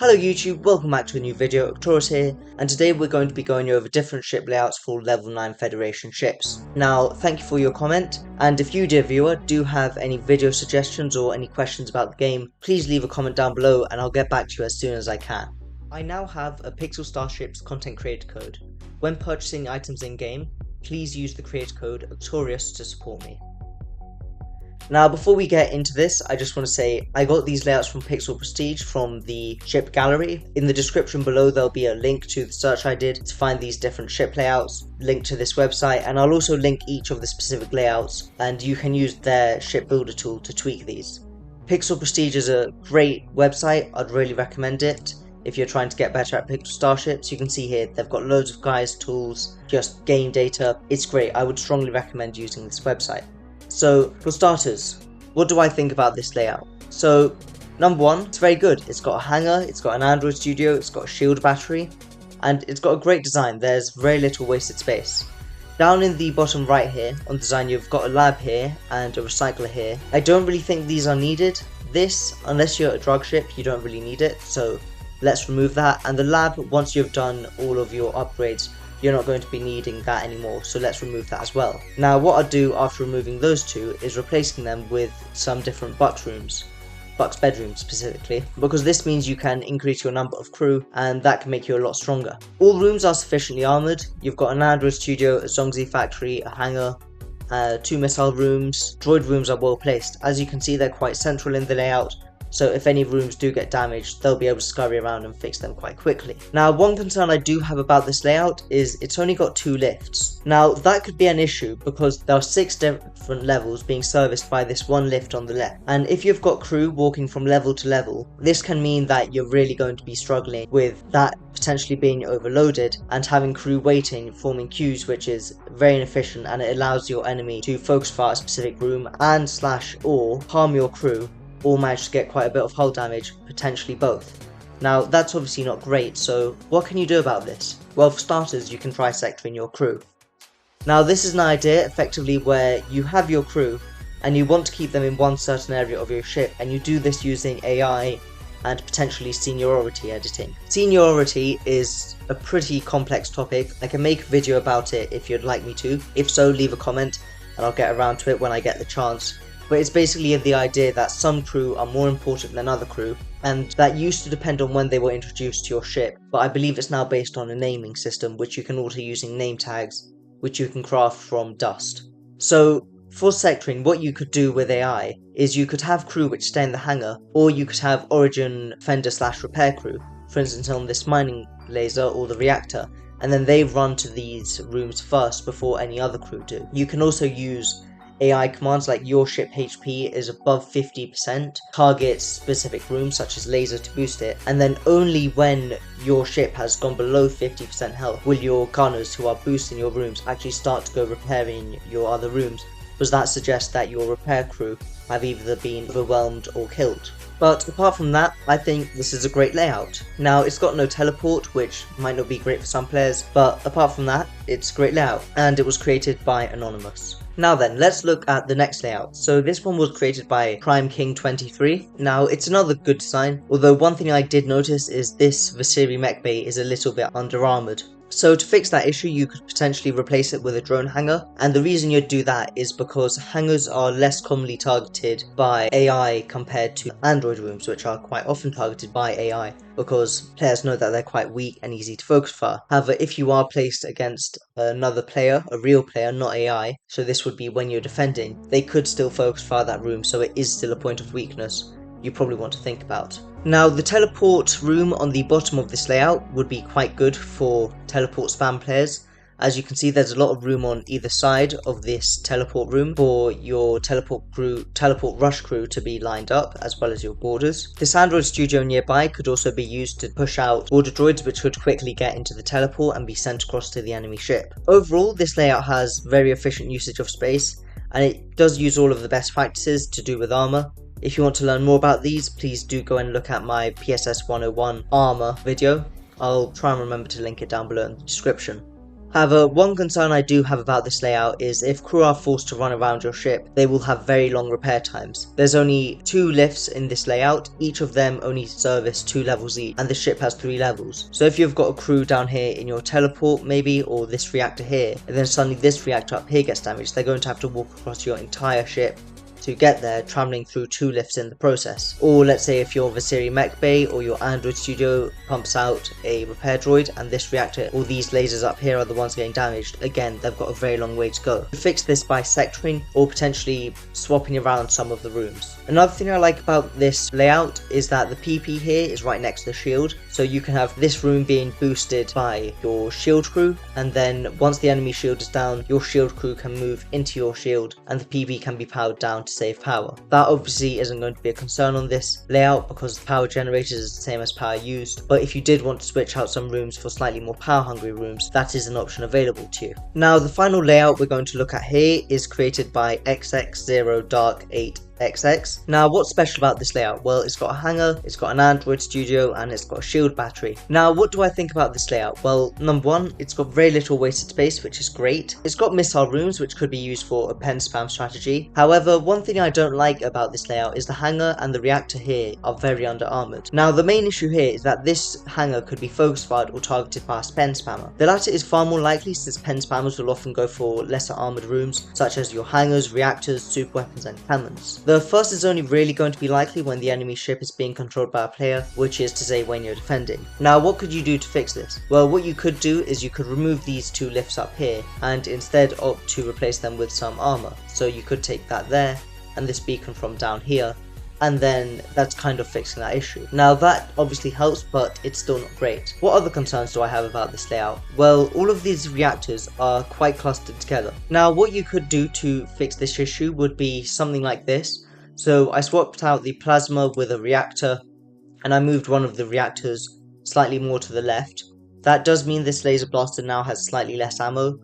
Hello YouTube, welcome back to a new video. Actorious here, and today we're going to be going over different ship layouts for level 9 Federation ships. Now, thank you for your comment, and if you, dear viewer, do have any video suggestions or any questions about the game, please leave a comment down below and I'll get back to you as soon as I can. I now have a Pixel Starships content creator code. When purchasing items in-game, please use the creator code Actorious to support me. Now, before we get into this, I just want to say I got these layouts from Pixel Prestige from the ship gallery. In the description below, there'll be a link to the search I did to find these different ship layouts, link to this website, and I'll also link each of the specific layouts, and you can use their ship builder tool to tweak these. Pixel Prestige is a great website. I'd really recommend it. If you're trying to get better at Pixel Starships, you can see here they've got loads of guides, tools, just game data. It's great. I would strongly recommend using this website. So, for starters, what do I think about this layout? So, number one, it's very good. It's got a hangar, it's got an Android studio, it's got a shield battery, and it's got a great design. There's very little wasted space. Down in the bottom right here, on design, you've got a lab here and a recycler here. I don't really think these are needed. This, unless you're a drug ship, you don't really need it, so let's remove that. And the lab, once you've done all of your upgrades, you're not going to be needing that anymore, so let's remove that as well. Now, what I'll do after removing those two is replacing them with some different Buck's bedrooms specifically, because this means you can increase your number of crew and that can make you a lot stronger. All rooms are sufficiently armoured. You've got an Android studio, a Zongzi factory, a hangar, 2 missile rooms. Droid rooms are well placed. As you can see, they're quite central in the layout, so if any rooms do get damaged, they'll be able to scurry around and fix them quite quickly. Now, one concern I do have about this layout is it's only got 2 lifts. Now, that could be an issue because there are 6 different levels being serviced by this one lift on the left. And if you've got crew walking from level to level, this can mean that you're really going to be struggling with that potentially being overloaded and having crew waiting, forming queues, which is very inefficient, and it allows your enemy to focus fire a specific room and or harm your crew, or manage to get quite a bit of hull damage, potentially both. Now, that's obviously not great, so what can you do about this? Well, for starters, you can try sectoring your crew. Now, this is an idea effectively where you have your crew and you want to keep them in one certain area of your ship, and you do this using AI and potentially seniority editing. Seniority is a pretty complex topic. I can make a video about it if you'd like me to. If so, leave a comment and I'll get around to it when I get the chance. But it's basically the idea that some crew are more important than other crew, and that used to depend on when they were introduced to your ship, but I believe it's now based on a naming system which you can alter using name tags, which you can craft from dust. So, for sectoring, what you could do with AI is you could have crew which stay in the hangar, or you could have origin fender/repair crew, for instance on this mining laser or the reactor, and then they run to these rooms first before any other crew do. You can also use AI commands like your ship HP is above 50%, target specific rooms such as laser to boost it, and then only when your ship has gone below 50% health will your gunners who are boosting your rooms actually start to go repairing your other rooms, because that suggests that your repair crew have either been overwhelmed or killed. But apart from that, I think this is a great layout. Now, it's got no teleport, which might not be great for some players, but apart from that, it's a great layout, and it was created by Anonymous. Now then, let's look at the next layout. So this one was created by PrimeKing23. Now, it's another good design, although one thing I did notice is this Vasiri mech bay is a little bit under armoured. So to fix that issue, you could potentially replace it with a drone hangar, and the reason you'd do that is because hangars are less commonly targeted by AI compared to Android rooms, which are quite often targeted by AI, because players know that they're quite weak and easy to focus fire. However, if you are placed against another player, a real player, not AI, so this would be when you're defending, they could still focus fire that room, so it is still a point of weakness you probably want to think about. Now, the teleport room on the bottom of this layout would be quite good for teleport spam players. As you can see, there's a lot of room on either side of this teleport room for your teleport rush crew to be lined up, as well as your boarders. This Android studio nearby could also be used to push out border droids, which would quickly get into the teleport and be sent across to the enemy ship. Overall, this layout has very efficient usage of space, and it does use all of the best practices to do with armor. If you want to learn more about these, please do go and look at my PSS 101 armor video. I'll try and remember to link it down below in the description. However, one concern I do have about this layout is if crew are forced to run around your ship, they will have very long repair times. There's only 2 lifts in this layout, each of them only service 2 levels each, and the ship has 3 levels. So if you've got a crew down here in your teleport maybe, or this reactor here, and then suddenly this reactor up here gets damaged, they're going to have to walk across your entire ship to get there, travelling through 2 lifts in the process. Or let's say if your Visiri mech bay or your android studio pumps out a repair droid and this reactor or these lasers up here are the ones getting damaged, again they've got a very long way to go. You fix this by sectoring or potentially swapping around some of the rooms. Another thing I like about this layout is that the PP here is right next to the shield, so you can have this room being boosted by your shield crew, and then once the enemy shield is down, your shield crew can move into your shield and the PP can be powered down to save power. That obviously isn't going to be a concern on this layout because the power generated is the same as power used, but if you did want to switch out some rooms for slightly more power hungry rooms, that is an option available to you. Now the final layout we're going to look at here is created by XX0Dark8XX. Now what's special about this layout? Well, it's got a hangar, it's got an android studio, and it's got a shield battery. Now what do I think about this layout? Well, number one, it's got very little wasted space, which is great. It's got missile rooms which could be used for a pen spam strategy. However, one thing I don't like about this layout is the hangar and the reactor here are very under armoured. Now the main issue here is that this hangar could be focus fired or targeted by a pen spammer. The latter is far more likely since pen spammers will often go for lesser armoured rooms such as your hangars, reactors, super weapons and cannons. The first is only really going to be likely when the enemy ship is being controlled by a player, which is to say when you're defending. Now what could you do to fix this? Well, what you could do is you could remove these 2 lifts up here and instead opt to replace them with some armour. So you could take that there and this beacon from down here, and then that's kind of fixing that issue. Now that obviously helps, but it's still not great. What other concerns do I have about this layout? Well, all of these reactors are quite clustered together. Now what you could do to fix this issue would be something like this. So I swapped out the plasma with a reactor and I moved one of the reactors slightly more to the left. That does mean this laser blaster now has slightly less ammo,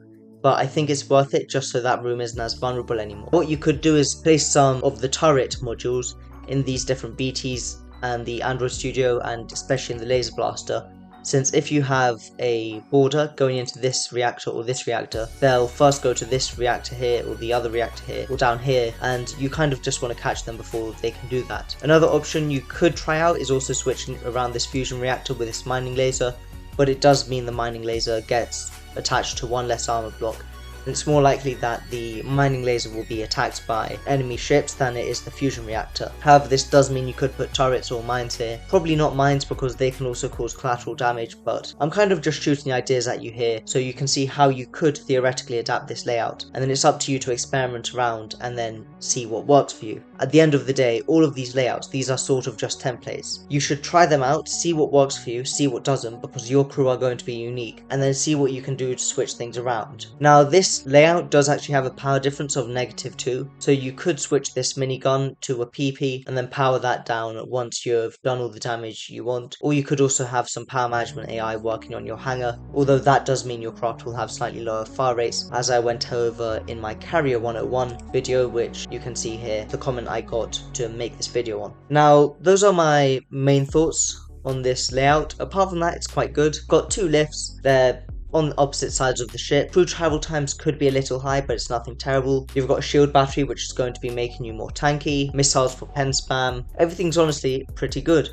but I think it's worth it just so that room isn't as vulnerable anymore. What you could do is place some of the turret modules in these different BTs and the android studio, and especially in the laser blaster, since if you have a border going into this reactor or this reactor, they'll first go to this reactor here or the other reactor here or down here, and you kind of just want to catch them before they can do that. Another option you could try out is also switching around this fusion reactor with this mining laser, but it does mean the mining laser gets attached to one less armor block. It's more likely that the mining laser will be attacked by enemy ships than it is the fusion reactor. However, this does mean you could put turrets or mines here. Probably not mines because they can also cause collateral damage, but I'm kind of just shooting ideas at you here so you can see how you could theoretically adapt this layout, and then it's up to you to experiment around and then see what works for you. At the end of the day, all of these layouts, these are sort of just templates. You should try them out, see what works for you, see what doesn't, because your crew are going to be unique, and then see what you can do to switch things around. Now this layout does actually have a power difference of -2, so you could switch this minigun to a PP and then power that down once you've done all the damage you want, or you could also have some power management AI working on your hangar, although that does mean your craft will have slightly lower fire rates, as I went over in my Carrier 101 video, which you can see here, the comment I got to make this video on. Now those are my main thoughts on this layout. Apart from that, it's quite good. Got 2 lifts, they're on opposite sides of the ship. Crew travel times could be a little high, but it's nothing terrible. You've got a shield battery which is going to be making you more tanky, missiles for pen spam. Everything's honestly pretty good.